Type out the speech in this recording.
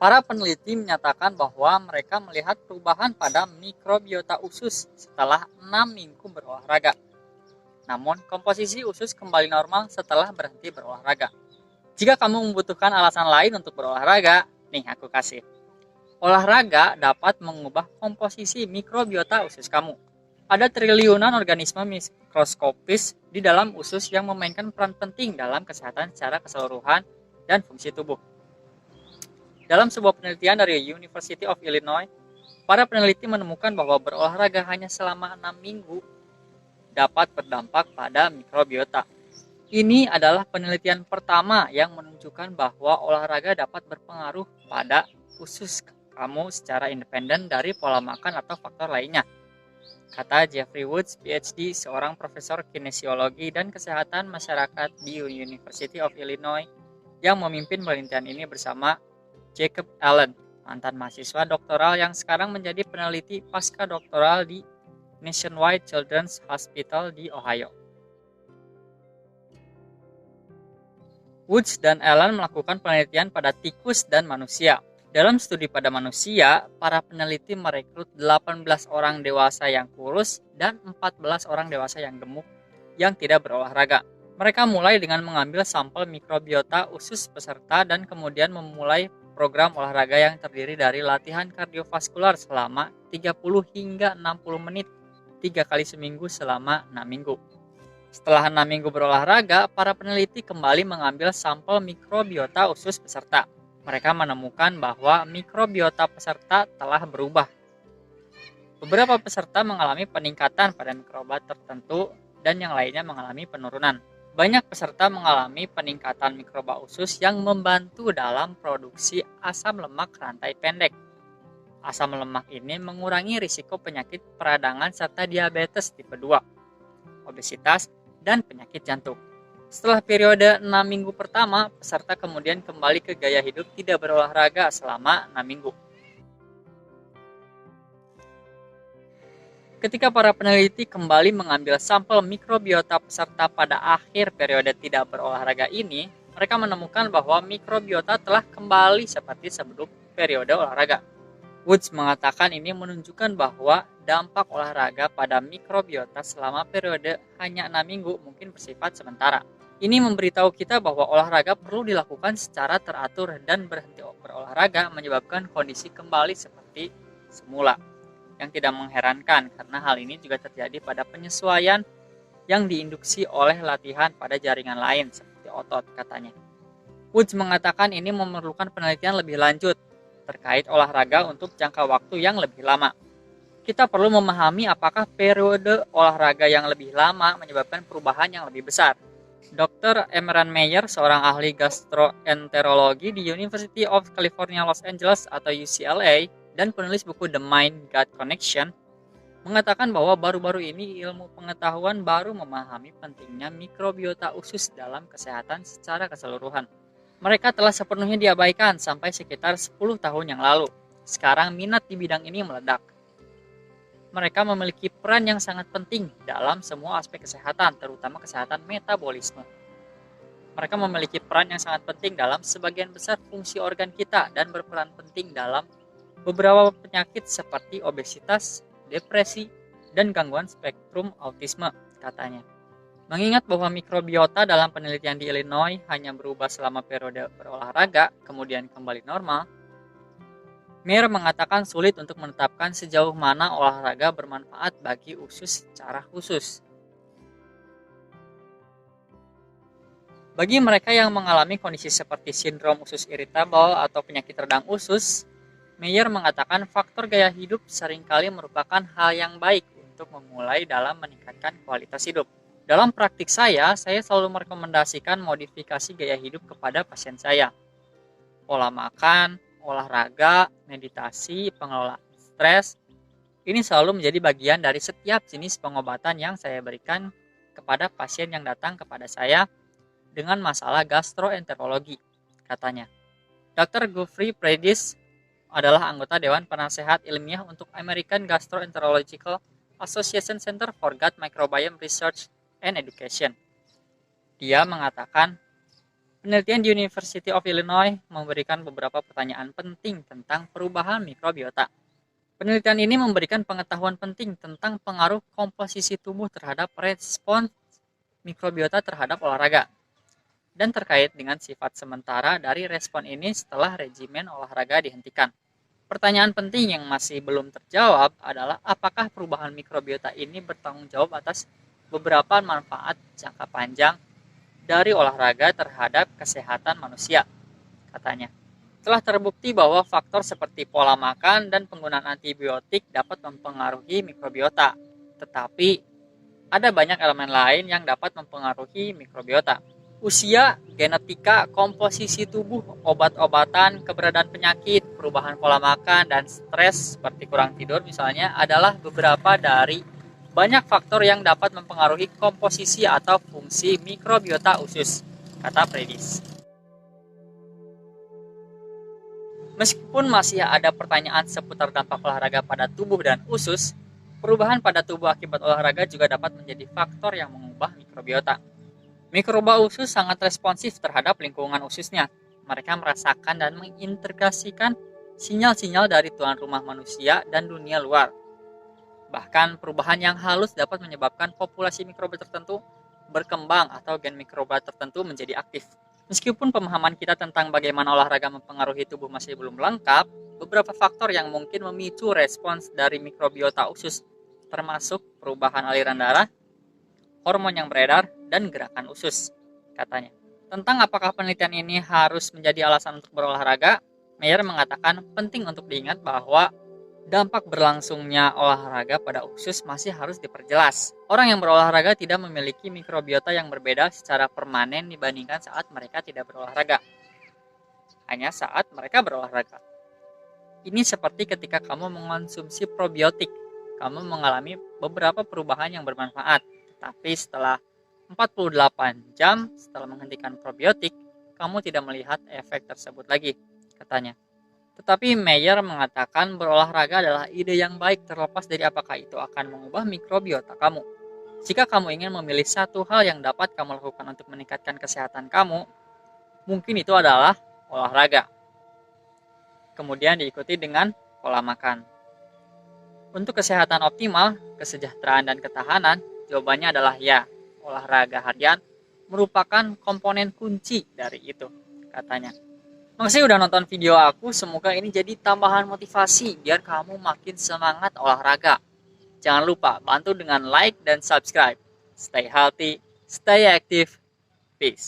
Para peneliti menyatakan bahwa mereka melihat perubahan pada mikrobiota usus setelah 6 minggu berolahraga. Namun, komposisi usus kembali normal setelah berhenti berolahraga. Jika kamu membutuhkan alasan lain untuk berolahraga, nih aku kasih. Olahraga dapat mengubah komposisi mikrobiota usus kamu. Ada triliunan organisme mikroskopis di dalam usus yang memainkan peran penting dalam kesehatan secara keseluruhan dan fungsi tubuh. Dalam sebuah penelitian dari University of Illinois, para peneliti menemukan bahwa berolahraga hanya selama 6 minggu dapat berdampak pada mikrobiota. Ini adalah penelitian pertama yang menunjukkan bahwa olahraga dapat berpengaruh pada usus kamu secara independen dari pola makan atau faktor lainnya, kata Jeffrey Woods, PhD, seorang profesor kinesiologi dan kesehatan masyarakat di University of Illinois yang memimpin penelitian ini bersama Jacob Allen, mantan mahasiswa doktoral yang sekarang menjadi peneliti pasca doktoral di Nationwide Children's Hospital di Ohio. Woods dan Allen melakukan penelitian pada tikus dan manusia. Dalam studi pada manusia, para peneliti merekrut 18 orang dewasa yang kurus dan 14 orang dewasa yang gemuk yang tidak berolahraga. Mereka mulai dengan mengambil sampel mikrobiota usus peserta dan kemudian memulai program olahraga yang terdiri dari latihan kardiovaskular selama 30 hingga 60 menit 3 kali seminggu selama 6 minggu. Setelah 6 minggu berolahraga, para peneliti kembali mengambil sampel mikrobiota usus peserta. Mereka menemukan bahwa mikrobiota peserta telah berubah. Beberapa peserta mengalami peningkatan pada mikroba tertentu dan yang lainnya mengalami penurunan. Banyak peserta mengalami peningkatan mikroba usus yang membantu dalam produksi asam lemak rantai pendek. Asam lemak ini mengurangi risiko penyakit peradangan serta diabetes tipe 2, obesitas, dan penyakit jantung. Setelah periode 6 minggu pertama, peserta kemudian kembali ke gaya hidup tidak berolahraga selama 6 minggu. Ketika para peneliti kembali mengambil sampel mikrobiota peserta pada akhir periode tidak berolahraga ini, mereka menemukan bahwa mikrobiota telah kembali seperti sebelum periode olahraga. Woods mengatakan ini menunjukkan bahwa dampak olahraga pada mikrobiota selama periode hanya 6 minggu mungkin bersifat sementara. Ini memberitahu kita bahwa olahraga perlu dilakukan secara teratur dan berhenti berolahraga menyebabkan kondisi kembali seperti semula. Yang tidak mengherankan karena hal ini juga terjadi pada penyesuaian yang diinduksi oleh latihan pada jaringan lain seperti otot, katanya. Woods mengatakan ini memerlukan penelitian lebih lanjut terkait olahraga untuk jangka waktu yang lebih lama. Kita perlu memahami apakah periode olahraga yang lebih lama menyebabkan perubahan yang lebih besar. Dr. Emeran Meyer, seorang ahli gastroenterologi di University of California, Los Angeles atau UCLA, dan penulis buku The Mind-Gut Connection, mengatakan bahwa baru-baru ini ilmu pengetahuan baru memahami pentingnya mikrobiota usus dalam kesehatan secara keseluruhan. Mereka telah sepenuhnya diabaikan sampai sekitar 10 tahun yang lalu. Sekarang minat di bidang ini meledak. Mereka memiliki peran yang sangat penting dalam semua aspek kesehatan, terutama kesehatan metabolisme. Mereka memiliki peran yang sangat penting dalam sebagian besar fungsi organ kita dan berperan penting dalam beberapa penyakit seperti obesitas, depresi, dan gangguan spektrum autisme, katanya. Mengingat bahwa mikrobiota dalam penelitian di Illinois hanya berubah selama periode berolahraga, kemudian kembali normal, Meyer mengatakan sulit untuk menetapkan sejauh mana olahraga bermanfaat bagi usus secara khusus. Bagi mereka yang mengalami kondisi seperti sindrom usus irritable atau penyakit radang usus, Meyer mengatakan faktor gaya hidup seringkali merupakan hal yang baik untuk memulai dalam meningkatkan kualitas hidup. Dalam praktik saya selalu merekomendasikan modifikasi gaya hidup kepada pasien saya. Pola makan, olahraga, meditasi, pengelolaan stres, ini selalu menjadi bagian dari setiap jenis pengobatan yang saya berikan kepada pasien yang datang kepada saya dengan masalah gastroenterologi, katanya. Dr. Geoffrey Predis adalah anggota Dewan Penasehat Ilmiah untuk American Gastroenterological Association Center for Gut Microbiome Research and Education. Dia mengatakan, Penelitian di University of Illinois memberikan beberapa pertanyaan penting tentang perubahan mikrobiota. Penelitian ini memberikan pengetahuan penting tentang pengaruh komposisi tubuh terhadap respons mikrobiota terhadap olahraga, dan terkait dengan sifat sementara dari respon ini setelah regimen olahraga dihentikan. Pertanyaan penting yang masih belum terjawab adalah apakah perubahan mikrobiota ini bertanggung jawab atas beberapa manfaat jangka panjang dari olahraga terhadap kesehatan manusia, katanya. Telah terbukti bahwa faktor seperti pola makan dan penggunaan antibiotik dapat mempengaruhi mikrobiota, tetapi ada banyak elemen lain yang dapat mempengaruhi mikrobiota. Usia, genetika, komposisi tubuh, obat-obatan, keberadaan penyakit, perubahan pola makan, dan stres seperti kurang tidur misalnya adalah beberapa dari banyak faktor yang dapat mempengaruhi komposisi atau fungsi mikrobiota usus, kata Predis. Meskipun masih ada pertanyaan seputar dampak olahraga pada tubuh dan usus, perubahan pada tubuh akibat olahraga juga dapat menjadi faktor yang mengubah mikrobiota. Mikroba usus sangat responsif terhadap lingkungan ususnya. Mereka merasakan dan mengintegrasikan sinyal-sinyal dari tuan rumah manusia dan dunia luar. Bahkan perubahan yang halus dapat menyebabkan populasi mikroba tertentu berkembang atau gen mikroba tertentu menjadi aktif. Meskipun pemahaman kita tentang bagaimana olahraga mempengaruhi tubuh masih belum lengkap, beberapa faktor yang mungkin memicu respons dari mikrobiota usus, termasuk perubahan aliran darah, hormon yang beredar, dan gerakan usus, katanya. Tentang apakah penelitian ini harus menjadi alasan untuk berolahraga, Meyer mengatakan penting untuk diingat bahwa dampak berlangsungnya olahraga pada usus masih harus diperjelas. Orang yang berolahraga tidak memiliki mikrobiota yang berbeda secara permanen dibandingkan saat mereka tidak berolahraga. Hanya saat mereka berolahraga. Ini seperti ketika kamu mengonsumsi probiotik, kamu mengalami beberapa perubahan yang bermanfaat. Tapi setelah 48 jam setelah menghentikan probiotik, kamu tidak melihat efek tersebut lagi, katanya. Tetapi Meyer mengatakan berolahraga adalah ide yang baik terlepas dari apakah itu akan mengubah mikrobiota kamu. Jika kamu ingin memilih satu hal yang dapat kamu lakukan untuk meningkatkan kesehatan kamu, mungkin itu adalah olahraga. Kemudian diikuti dengan pola makan. Untuk kesehatan optimal, kesejahteraan dan ketahanan, jawabannya adalah ya. Olahraga harian merupakan komponen kunci dari itu, katanya. Makasih udah nonton video aku, semoga ini jadi tambahan motivasi biar kamu makin semangat olahraga. Jangan lupa bantu dengan like dan subscribe. Stay healthy, stay active, peace.